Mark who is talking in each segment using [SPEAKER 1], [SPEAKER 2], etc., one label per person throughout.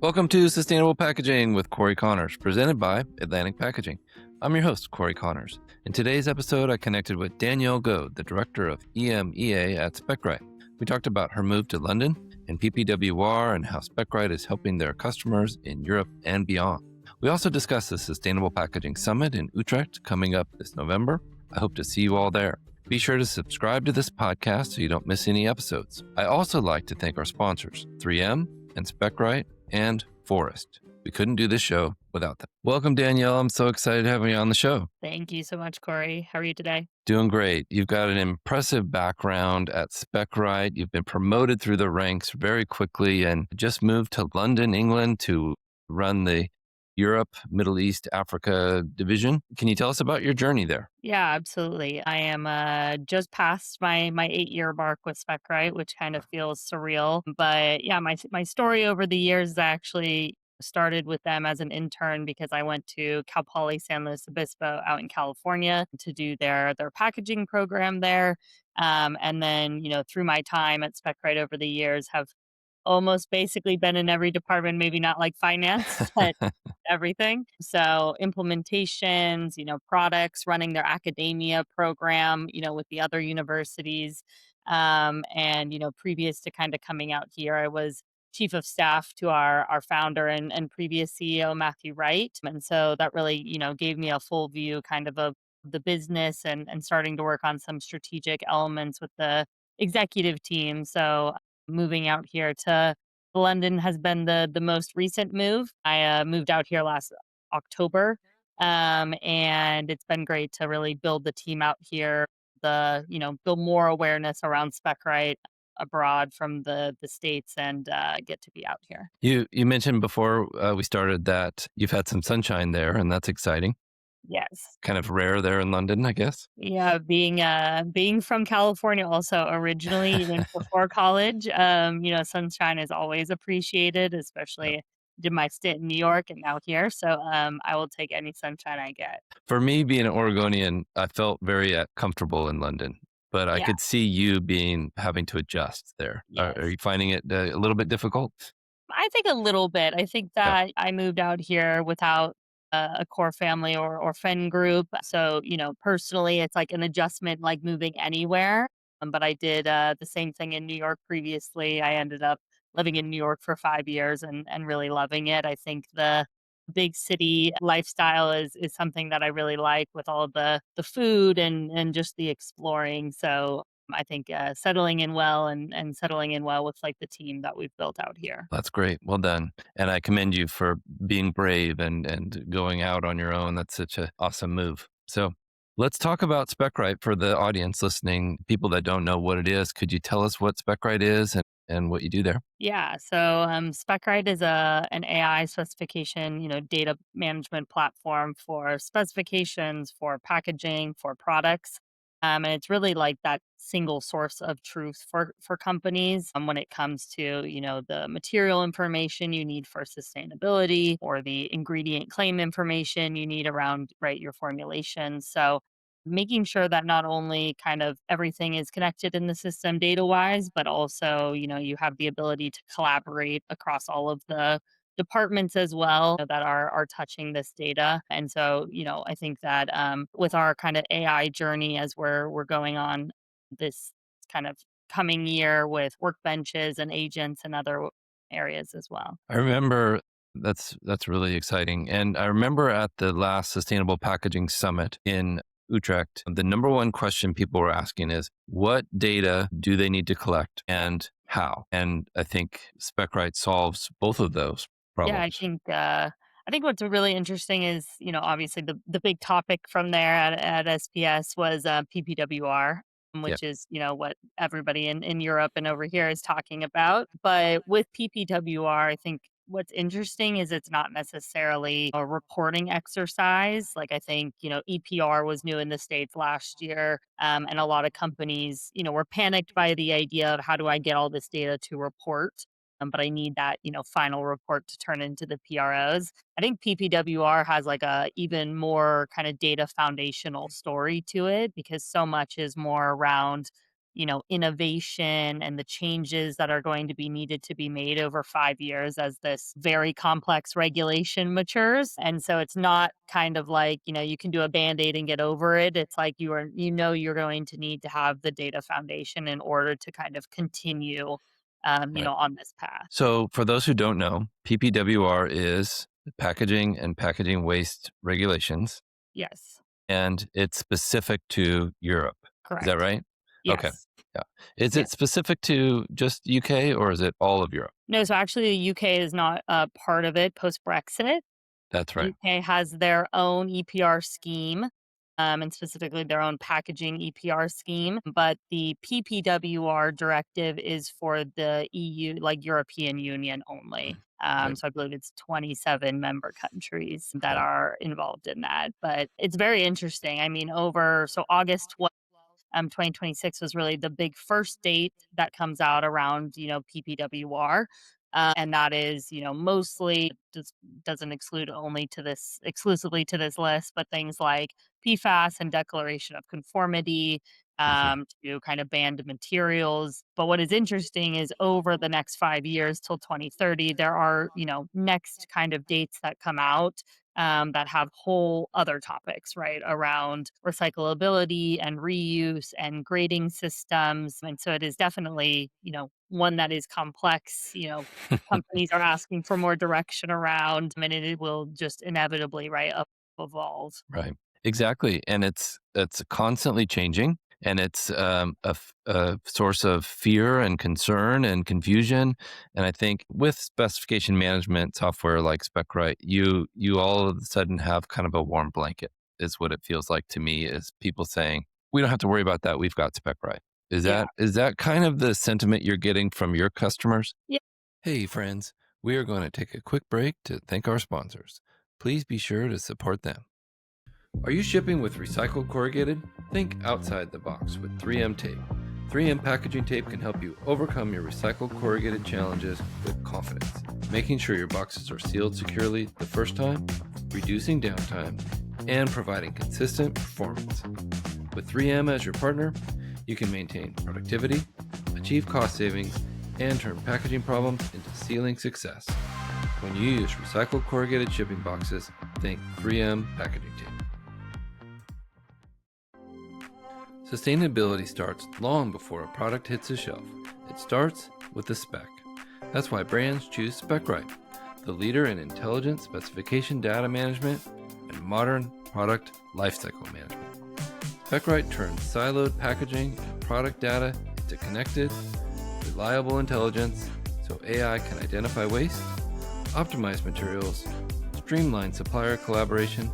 [SPEAKER 1] Welcome to Sustainable Packaging with Cory Connors, presented by Atlantic Packaging. I'm your host, Cory Connors. In today's episode, I connected with Danielle Goad, the director of EMEA at Specright. We talked about her move to London and PPWR and how Specright is helping their customers in Europe and beyond. We also discussed the Sustainable Packaging Summit in Utrecht coming up this November. I hope to see you all there. Be sure to subscribe to this podcast so you don't miss any episodes. I also like to thank our sponsors, 3M and Specright and Forest. We couldn't do this show without them. Welcome, Danielle. I'm so excited having you on the show.
[SPEAKER 2] Thank you so much, Cory. How are you today?
[SPEAKER 1] Doing great. You've got an impressive background at Specright. You've been promoted through the ranks very quickly and just moved to London, England to run the Europe, Middle East, Africa division. Can you tell us about your journey there?
[SPEAKER 2] Yeah, absolutely. I am just past my 8-year mark with Specright, which kind of feels surreal. But yeah, my story over the years actually started with them as an intern because I went to Cal Poly San Luis Obispo out in California to do their packaging program there. And then, through my time at Specright over the years, have almost basically been in every department, maybe not like finance, but everything. So implementations, products, running their academia program, with the other universities. And, previous to kind of coming out here, I was chief of staff to our founder and previous CEO, Matthew Wright. And so that really, gave me a full view kind of the business and starting to work on some strategic elements with the executive team. So moving out here to London has been the most recent move. I moved out here last October, and it's been great to really build the team out here. Build more awareness around Specright abroad from the states, and get to be out here.
[SPEAKER 1] You mentioned before we started that you've had some sunshine there, and that's exciting.
[SPEAKER 2] Yes.
[SPEAKER 1] Kind of rare there in London, I guess.
[SPEAKER 2] Yeah, being from California also originally, even before college, sunshine is always appreciated,
[SPEAKER 1] Yeah.
[SPEAKER 2] especially did my stint in New York and now here. So I will take any sunshine I get.
[SPEAKER 1] For me, being an Oregonian, I felt very comfortable in London, but I
[SPEAKER 2] Yeah,
[SPEAKER 1] could see you having to adjust there. Are
[SPEAKER 2] yes.
[SPEAKER 1] you finding it a little bit difficult?
[SPEAKER 2] I think a little bit. I think
[SPEAKER 1] Yeah.
[SPEAKER 2] that I moved out here without a core family or friend group. So, personally, it's like an adjustment like moving anywhere. But I did the same thing in New York previously. I ended up living in New York for 5 years and really loving it. I think the big city lifestyle is something that I really like with all the food and just the exploring. So I think settling in well and settling in well with like the team that we've built out here.
[SPEAKER 1] That's great. Well done. And I commend you for being brave and going out on your own. That's such an awesome move. So let's talk about Specright for the audience listening, people that don't know what it is. Could you tell us what Specright is and what you do there?
[SPEAKER 2] Yeah, so Specright is an AI specification, data management platform for specifications, for packaging, for products, and it's really like that single source of truth for companies when it comes to the material information you need for sustainability or the ingredient claim information you need around your formulation. So making sure that not only kind of everything is connected in the system data wise, but also, you have the ability to collaborate across all of the departments as well that are touching this data. And so, I think that with our kind of AI journey as we're going on this kind of coming year with workbenches and agents and other areas as well.
[SPEAKER 1] I remember that's really exciting. And I remember at the last Sustainable Packaging Summit in Utrecht, the number one question people were asking is what data do they need to collect and how? And I think Specright solves both of those
[SPEAKER 2] Yeah,
[SPEAKER 1] problems.
[SPEAKER 2] I think what's really interesting is, obviously the big topic from there at SPS was PPWR,
[SPEAKER 1] Yeah.
[SPEAKER 2] which is, what everybody in Europe and over here is talking about. But with PPWR, I think what's interesting is it's not necessarily a reporting exercise. Like I think, EPR was new in the States last year. And a lot of companies, were panicked by the idea of how do I get all this data to report? But I need that, final report to turn into the PROs. I think PPWR has like a even more kind of data foundational story to it because so much is more around innovation and the changes that are going to be needed to be made over 5 years as this very complex regulation matures. And so it's not kind of like, you can do a band-aid and get over it. It's like you're going to need to have the data foundation in order to kind of continue,
[SPEAKER 1] Right.
[SPEAKER 2] on this path.
[SPEAKER 1] So, for those who don't know, PPWR is packaging and packaging waste regulations,
[SPEAKER 2] Yes,
[SPEAKER 1] and it's specific to Europe. Is that
[SPEAKER 2] correct.
[SPEAKER 1] right? Okay.
[SPEAKER 2] Yes.
[SPEAKER 1] Yeah. Is it
[SPEAKER 2] Yes.
[SPEAKER 1] specific to just UK or is it all of Europe?
[SPEAKER 2] No, so actually the UK is not a part of it post-Brexit.
[SPEAKER 1] That's right.
[SPEAKER 2] UK has their own EPR scheme, and specifically their own packaging EPR scheme, but the PPWR directive is for the EU, like European Union only.
[SPEAKER 1] Right.
[SPEAKER 2] So I believe it's 27 member countries that
[SPEAKER 1] Right.
[SPEAKER 2] are involved in that. But it's very interesting. I mean, August 2026 was really the big first date that comes out around, PPWR. And that is, mostly just doesn't exclude only to this exclusively to this list, but things like PFAS and declaration of conformity,
[SPEAKER 1] Mhm.
[SPEAKER 2] to kind of banned materials. But what is interesting is over the next 5 years till 2030, there are, next kind of dates that come out, that have whole other topics, right, around recyclability and reuse and grading systems. And so it is definitely, one that is complex. Companies are asking for more direction around, and it will just inevitably, right, evolve.
[SPEAKER 1] Right. Exactly. And it's constantly changing and it's a source of fear and concern and confusion. And I think with specification management software like Specright, you all of a sudden have kind of a warm blanket is what it feels like to me is people saying, we don't have to worry about that. We've got Specright.
[SPEAKER 2] Yeah.
[SPEAKER 1] Is that kind of the sentiment you're getting from your customers?
[SPEAKER 2] Yeah.
[SPEAKER 1] Hey friends, we are going to take a quick break to thank our sponsors. Please be sure to support them. Are you shipping with recycled corrugated? Think outside the box with 3M tape. 3M packaging tape can help you overcome your recycled corrugated challenges with confidence, making sure your boxes are sealed securely the first time, reducing downtime, and providing consistent performance. With 3M as your partner, you can maintain productivity, achieve cost savings, and turn packaging problems into sealing success. When you use recycled corrugated shipping boxes, think 3M packaging tape. Sustainability starts long before a product hits a shelf. It starts with the spec. That's why brands choose Specright, the leader in intelligent specification data management and modern product lifecycle management. Specright turns siloed packaging and product data into connected, reliable intelligence so AI can identify waste, optimize materials, streamline supplier collaboration,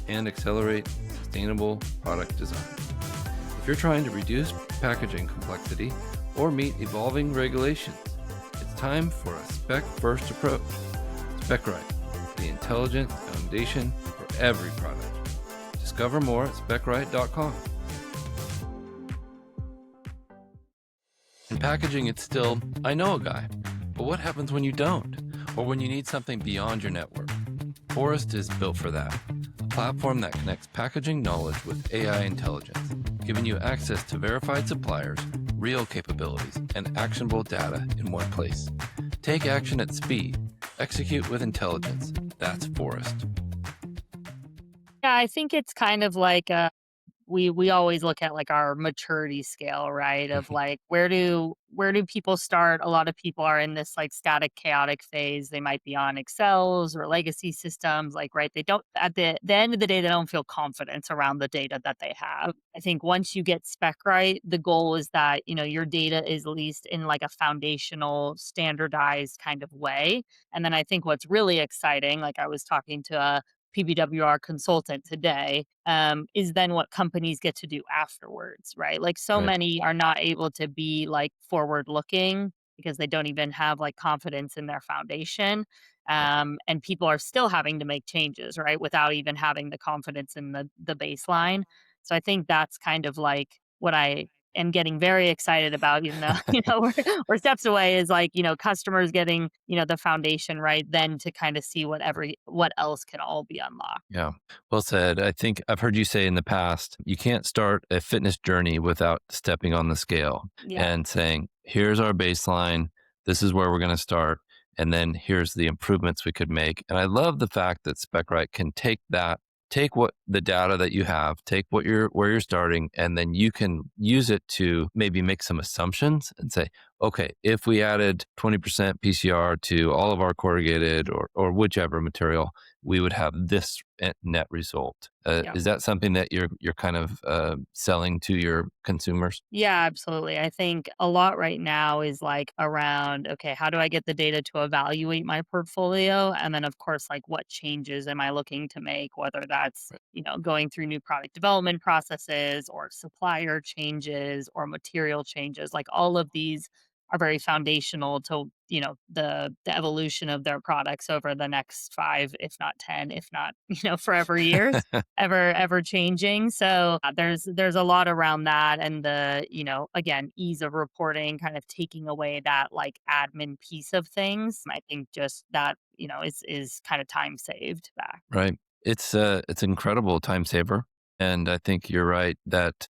[SPEAKER 1] and accelerate sustainable product design. If you're trying to reduce packaging complexity or meet evolving regulations, it's time for a spec-first approach. Specright, the intelligent foundation for every product. Discover more at specright.com. In packaging, it's still, I know a guy, but what happens when you don't? Or when you need something beyond your network? Forest is built for that. A platform that connects packaging knowledge with AI intelligence, giving you access to verified suppliers, real capabilities, and actionable data in one place. Take action at speed. Execute with intelligence. That's Forest.
[SPEAKER 2] Yeah, I think it's kind of like we always look at like our maturity scale, right? Of like where do people start? A lot of people are in this like static chaotic phase. They might be on Excels or legacy systems, like right. They don't at the end of the day, they don't feel confidence around the data that they have. I think once you get spec right, the goal is that, your data is at least in like a foundational standardized kind of way. And then I think what's really exciting, like I was talking to a PBWR consultant today, is then what companies get to do afterwards, right? Like so
[SPEAKER 1] Right.
[SPEAKER 2] many are not able to be like forward looking because they don't even have like confidence in their foundation. And people are still having to make changes, right? Without even having the confidence in the baseline. So I think that's kind of like what I am getting very excited about, even though, we're steps away, is like, customers getting, the foundation right, then to kind of see what else can all be unlocked.
[SPEAKER 1] Yeah. Well said. I think I've heard you say in the past, you can't start a fitness journey without stepping on the scale
[SPEAKER 2] Yeah.
[SPEAKER 1] and saying, here's our baseline. This is where we're going to start. And then here's the improvements we could make. And I love the fact that Specright can take what the data that you have, take where you're starting, and then you can use it to maybe make some assumptions and say, okay, if we added 20% PCR to all of our corrugated or whichever material, we would have this net result.
[SPEAKER 2] Yeah.
[SPEAKER 1] Is that something that you're kind of selling to your consumers?
[SPEAKER 2] Yeah, absolutely. I think a lot right now is like around, okay, how do I get the data to evaluate my portfolio? And then, of course, like what changes am I looking to make, whether that's,
[SPEAKER 1] Right.
[SPEAKER 2] going through new product development processes or supplier changes or material changes. Like all of these are very foundational to, the evolution of their products over the next 5, if not 10, if not, forever years, ever changing. So there's a lot around that, and the, again, ease of reporting, kind of taking away that like admin piece of things. I think just that, is kind of time saved back.
[SPEAKER 1] Right. It's incredible time saver, and I think you're right that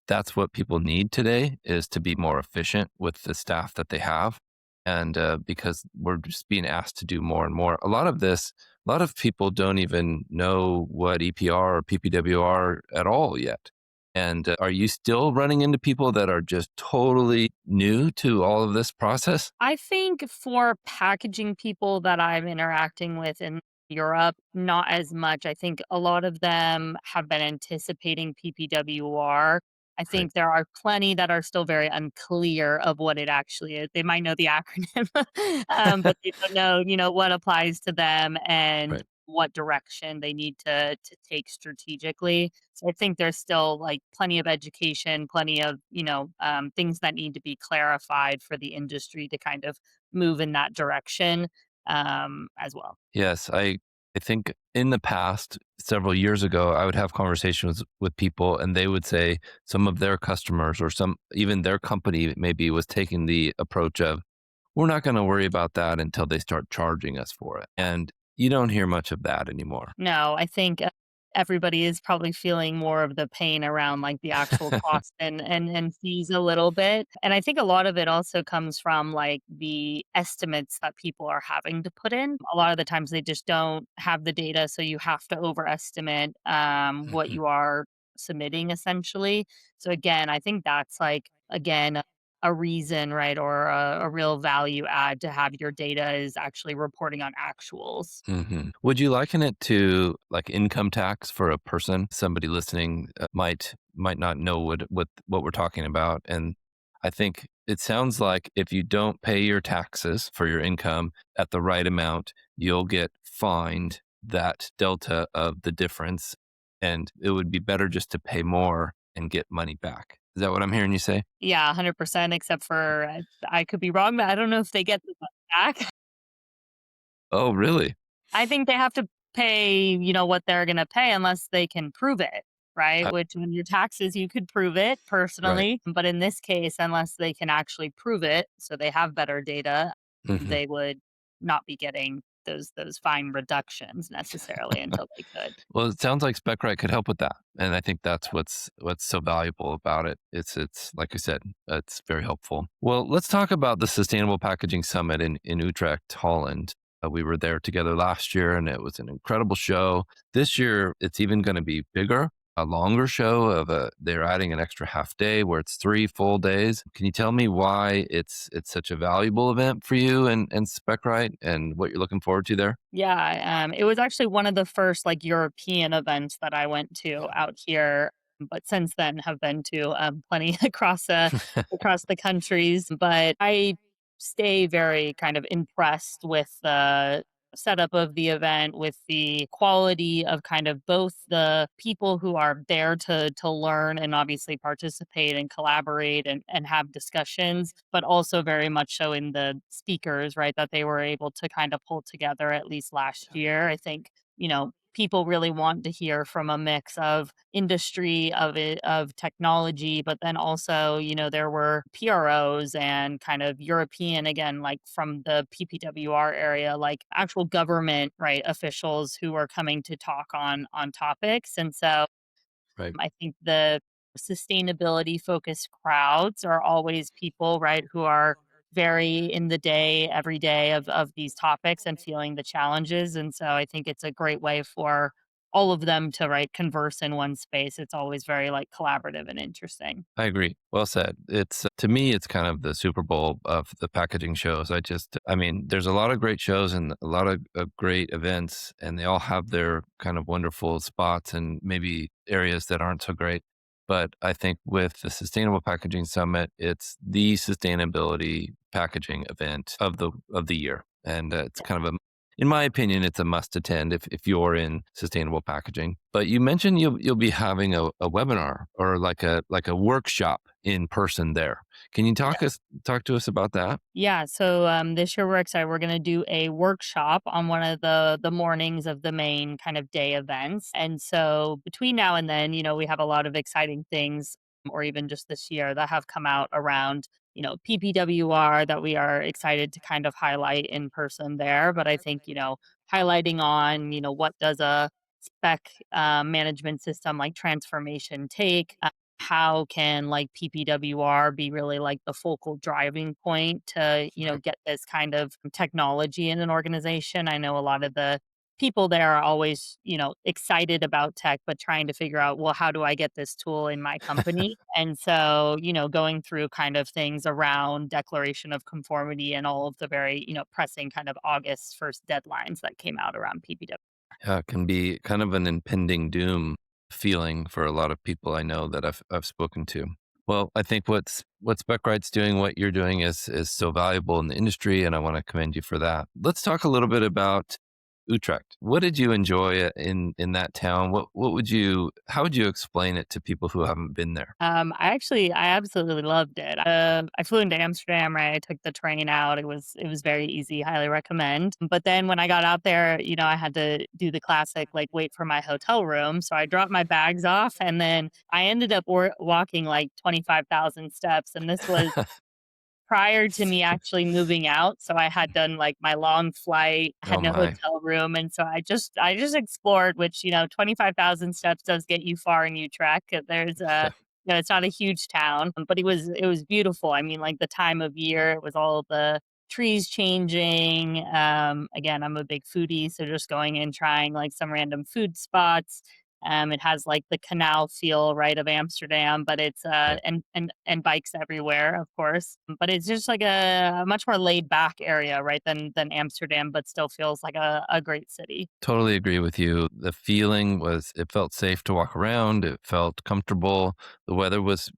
[SPEAKER 1] that's what people need today is to be more efficient with the staff that they have. And because we're just being asked to do more and more. A lot of people don't even know what EPR or PPWR at all yet. And are you still running into people that are just totally new to all of this process?
[SPEAKER 2] I think for packaging people that I'm interacting with in Europe, not as much. I think a lot of them have been anticipating PPWR. I
[SPEAKER 1] Right.
[SPEAKER 2] think there are plenty that are still very unclear of what it actually is. They might know the acronym, but they don't know, what applies to them and
[SPEAKER 1] Right.
[SPEAKER 2] what direction they need to take strategically. So I think there's still like plenty of education, plenty of, things that need to be clarified for the industry to kind of move in that direction, as well.
[SPEAKER 1] Yes, I think in the past, several years ago, I would have conversations with people and they would say some of their customers or some even their company maybe was taking the approach of, we're not going to worry about that until they start charging us for it. And you don't hear much of that anymore.
[SPEAKER 2] No, I think, everybody is probably feeling more of the pain around, like, the actual cost and fees a little bit, and I think a lot of it also comes from, like, the estimates that people are having to put in. A lot of the times they just don't have the data, so you have to overestimate, what
[SPEAKER 1] Mhm.
[SPEAKER 2] you are submitting essentially. So, again, I think that's, like, again, a reason, right, or a real value add to have your data is actually reporting on actuals.
[SPEAKER 1] Would you liken it to like income tax for a person? Somebody listening might not know what we're talking about, and I think it sounds like if you don't pay your taxes for your income at the right amount, you'll get fined that delta of the difference, and it would be better just to pay more and get money back. Is that what I'm hearing you say?
[SPEAKER 2] Yeah, 100%, except for I could be wrong, but I don't know if they get the money back.
[SPEAKER 1] Oh, really?
[SPEAKER 2] I think they have to pay, what they're gonna pay unless they can prove it, right?
[SPEAKER 1] Uh,
[SPEAKER 2] Which when your taxes, you could prove it
[SPEAKER 1] right.
[SPEAKER 2] personally, but in this case, unless they can actually prove it, so they have better data,
[SPEAKER 1] Mhm.
[SPEAKER 2] they would not be getting those fine reductions necessarily until they could.
[SPEAKER 1] Well, it sounds like Specright could help with that, and I think that's what's so valuable about it. It's like I said, it's very helpful. Well, let's talk about the Sustainable Packaging Summit in Utrecht, Holland. We were there together last year, and it was an incredible show. This year, it's even going to be bigger, a longer show. They're adding an extra half day where it's 3 full days. Can you tell me why it's such a valuable event for you and Specright, and what you're looking forward to there?
[SPEAKER 2] Yeah, it was actually one of the first, like, European events that I went to out here, but since then have been to, plenty across the countries, but I stay very kind of impressed with the setup of the event, with the quality of kind of both the people who are there to learn and obviously participate and collaborate and have discussions, but also very much so in the speakers, right, that they were able to kind of pull together at least last year. I think, people really want to hear from a mix of industry, of technology, but then also, there were PROs and kind of European, again, like from the PPWR area, like actual government, right, officials who are coming to talk on topics. And so
[SPEAKER 1] Right.
[SPEAKER 2] I think the sustainability focused crowds are always people, right, who are very in the day, every day of these topics and feeling the challenges. And so I think it's a great way for all of them to, right, converse in one space. It's always very like collaborative and interesting.
[SPEAKER 1] I agree. Well said. It's to me, it's kind of the Super Bowl of the packaging shows. I mean, there's a lot of great shows and a lot of great events, and they all have their kind of wonderful spots and maybe areas that aren't so great. But I think with the Sustainable Packaging Summit, it's the sustainability packaging event of the year, and it's kind of a in my opinion, it's a must attend if you're in sustainable packaging. But you mentioned you'll be having a webinar or like a workshop in person there. Can you talk to us about that?
[SPEAKER 2] Yeah, so this year we're excited. We're going to do a workshop on one of the mornings of the main kind of day events. And so between now and then, we have a lot of exciting things, or even just this year, that have come out around, PPWR that we are excited to kind of highlight in person there. But I think, highlighting on, what does a spec management system like transformation take? How can like PPWR be really like the focal driving point to,
[SPEAKER 1] Right.
[SPEAKER 2] get this kind of technology in an organization? I know a lot of the people there are always, excited about tech, but trying to figure out, well, how do I get this tool in my company? And so, going through kind of things around declaration of conformity and all of the very, pressing kind of August 1st deadlines that came out around PPW.
[SPEAKER 1] Yeah, it can be kind of an impending doom feeling for a lot of people I know that I've spoken to. Well, I think what Specright's doing, what you're doing is so valuable in the industry, and I want to commend you for that. Let's talk a little bit about Utrecht. What did you enjoy in that town? What would you how would you explain it to people who haven't been there?
[SPEAKER 2] I absolutely loved it. I flew into Amsterdam, right? I took the train out. It was very easy. Highly recommend. But then when I got out there, I had to do the classic, like wait for my hotel room. So I dropped my bags off, and then I ended up walking like 25,000 steps. And this was prior to me actually moving out. So I had done like my long flight,
[SPEAKER 1] Oh
[SPEAKER 2] had no
[SPEAKER 1] my.
[SPEAKER 2] hotel room. And so I just explored, which, 25,000 steps does get you far in Utrecht. There's a, it's not a huge town, but it was beautiful. I mean, like the time of year, it was all the trees changing. Again, I'm a big foodie. So just going and trying like some random food spots. It has like the canal feel, right, of Amsterdam, but it's
[SPEAKER 1] Right.
[SPEAKER 2] and bikes everywhere, of course. But it's just like a much more laid back area, right, than Amsterdam, but still feels like a great city.
[SPEAKER 1] Totally agree with you. The feeling was it felt safe to walk around. It felt comfortable. The weather was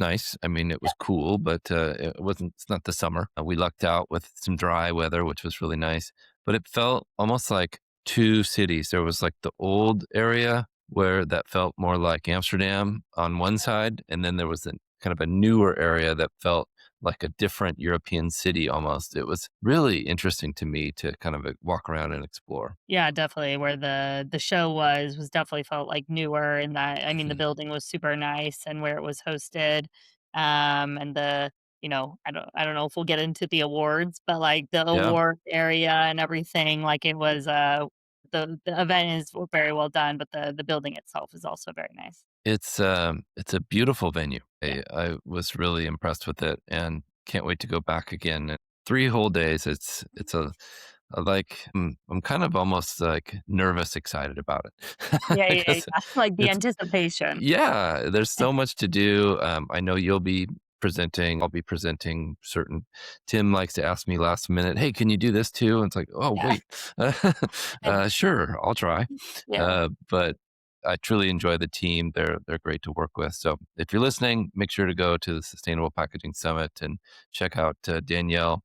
[SPEAKER 1] nice. I mean, it was cool, but it wasn't. It's not the summer. We lucked out with some dry weather, which was really nice. But it felt almost like two cities. There was like the old area where that felt more like Amsterdam on one side, and then there was a kind of a newer area that felt like a different European city almost. It was really interesting to me to kind of walk around and explore.
[SPEAKER 2] Yeah, definitely. Where the show was definitely felt like newer in that. I mean, the
[SPEAKER 1] Mhm.
[SPEAKER 2] building was super nice and where it was hosted. And the, I don't know if we'll get into the awards, but like the
[SPEAKER 1] Yeah,
[SPEAKER 2] award area and everything, like it was the event is very well done, but the building itself is also very nice.
[SPEAKER 1] it's a beautiful venue.
[SPEAKER 2] Yeah.
[SPEAKER 1] I was really impressed with it and can't wait to go back again. 3 whole days. It's like I'm kind of almost like nervous excited about it
[SPEAKER 2] Yeah, yeah,
[SPEAKER 1] because
[SPEAKER 2] yeah. Like the
[SPEAKER 1] it's
[SPEAKER 2] anticipation.
[SPEAKER 1] yeah, there's so much to do. I know you'll be presenting. I'll be presenting certain. Tim likes to ask me last minute, "Hey, can you do this too?" And it's like, "Oh,
[SPEAKER 2] Yeah.
[SPEAKER 1] wait, sure, I'll try."
[SPEAKER 2] Yeah.
[SPEAKER 1] But I truly enjoy the team. They're great to work with. So if you're listening, make sure to go to the Sustainable Packaging Summit and check out Danielle.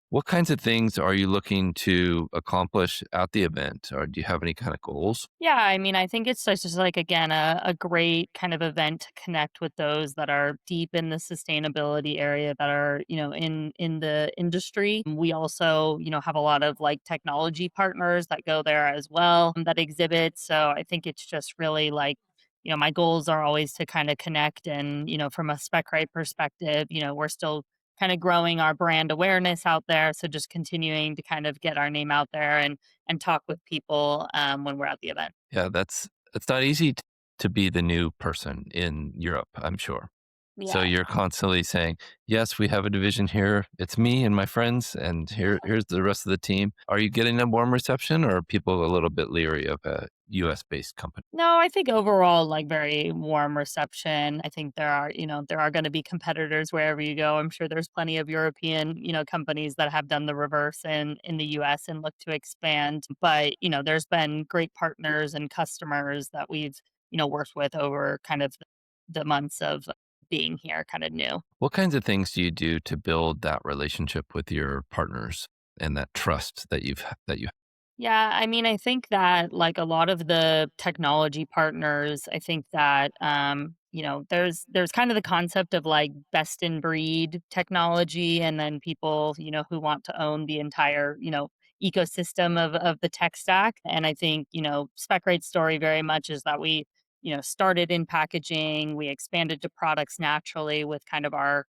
[SPEAKER 1] What kinds of things are you looking to accomplish at the event, or do you have any kind of goals?
[SPEAKER 2] Yeah, I mean, I think it's just like again a great kind of event to connect with those that are deep in the sustainability area that are, in the industry. We also, have a lot of like technology partners that go there as well that exhibit. So I think it's just really like, my goals are always to kind of connect and, from a Specright perspective, we're still kind of growing our brand awareness out there. So just continuing to kind of get our name out there and talk with people when we're at the event.
[SPEAKER 1] Yeah, it's not easy to be the new person in Europe, I'm sure. So
[SPEAKER 2] Yeah.
[SPEAKER 1] you're constantly saying, "Yes, we have a division here. It's me and my friends, and here's the rest of the team." Are you getting a warm reception, or are people a little bit leery of a US-based company?
[SPEAKER 2] No, I think overall, like very warm reception. I think there are going to be competitors wherever you go. I'm sure there's plenty of European, companies that have done the reverse in the US and look to expand. But, there's been great partners and customers that we've, worked with over kind of the months of being here kind of new.
[SPEAKER 1] What kinds of things do you do to build that relationship with your partners and that trust that you
[SPEAKER 2] Yeah, I mean, I think that like a lot of the technology partners, I think that there's kind of the concept of like best in breed technology and then people, who want to own the entire, ecosystem of the tech stack. And I think, Specright's story very much is that we, started in packaging, we expanded to products naturally with kind of our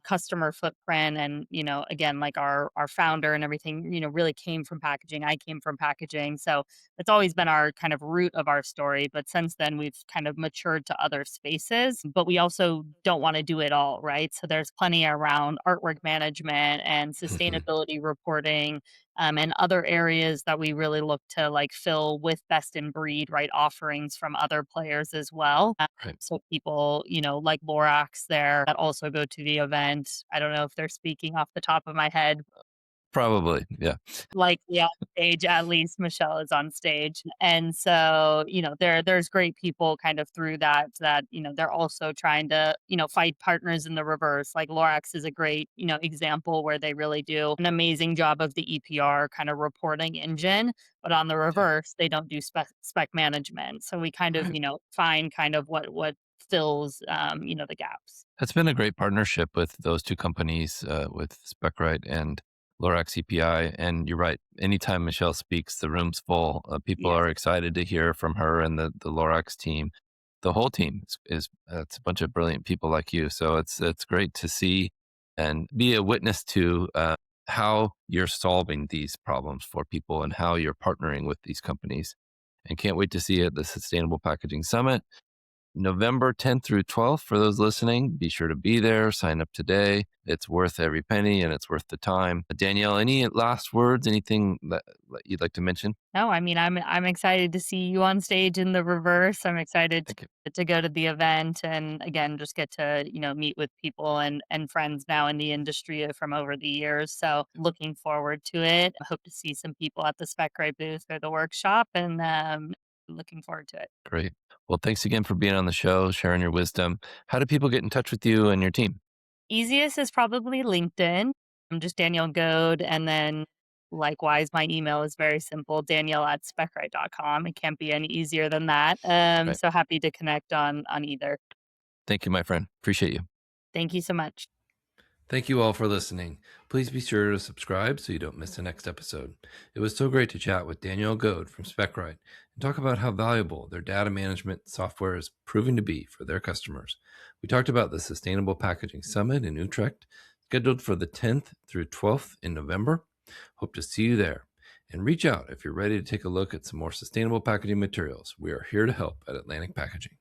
[SPEAKER 2] customer footprint and again like our founder and everything really came from packaging. I came from packaging, so it's always been our kind of root of our story, but since then we've kind of matured to other spaces, but we also don't want to do it all, right? So there's plenty around artwork management and
[SPEAKER 1] Mhm.
[SPEAKER 2] sustainability reporting, and other areas that we really look to like fill with best in breed, right, offerings from other players as well.
[SPEAKER 1] Right.
[SPEAKER 2] So people, like Lorax there that also go to the event. I don't know if they're speaking off the top of my head,
[SPEAKER 1] Probably, yeah.
[SPEAKER 2] like, yeah, on stage, at least Michelle is on stage. And so, there's great people kind of through that, they're also trying to, fight partners in the reverse. Like Lorax is a great, example where they really do an amazing job of the EPR kind of reporting engine, but on the
[SPEAKER 1] Yeah,
[SPEAKER 2] reverse, they don't do spec management. So we kind of,
[SPEAKER 1] right.
[SPEAKER 2] find kind of what fills the gaps.
[SPEAKER 1] It's been a great partnership with those 2 companies, with Specright and Lorax EPI, and you're right, anytime Michelle speaks, the room's full. People
[SPEAKER 2] Yeah.
[SPEAKER 1] are excited to hear from her and the Lorax team. The whole team it's a bunch of brilliant people like you, so it's great to see and be a witness to, how you're solving these problems for people and how you're partnering with these companies, and can't wait to see you at the Sustainable Packaging Summit. November 10th through 12th. For those listening, be sure to be there. Sign up today. It's worth every penny and it's worth the time. Danielle, any last words? Anything that you'd like to mention?
[SPEAKER 2] No, I mean, I'm excited to see you on stage in the reverse. I'm excited
[SPEAKER 1] Thank you.
[SPEAKER 2] to go to the event and again just get to, meet with people and friends now in the industry from over the years. So looking forward to it. I hope to see some people at the Specright booth or the workshop and looking forward to it.
[SPEAKER 1] Great. Well, thanks again for being on the show, sharing your wisdom. How do people get in touch with you and your team?
[SPEAKER 2] Easiest is probably LinkedIn. I'm just Danielle Goad. And then likewise, my email is very simple, Danielle at specright.com. It can't be any easier than that.
[SPEAKER 1] Right.
[SPEAKER 2] So happy to connect on either.
[SPEAKER 1] Thank you, my friend. Appreciate you.
[SPEAKER 2] Thank you so much.
[SPEAKER 1] Thank you all for listening. Please be sure to subscribe so you don't miss the next episode. It was so great to chat with Danielle Goad from Specright and talk about how valuable their data management software is proving to be for their customers. We talked about the Sustainable Packaging Summit in Utrecht, scheduled for the 10th through 12th in November. Hope to see you there. And reach out if you're ready to take a look at some more sustainable packaging materials. We are here to help at Atlantic Packaging.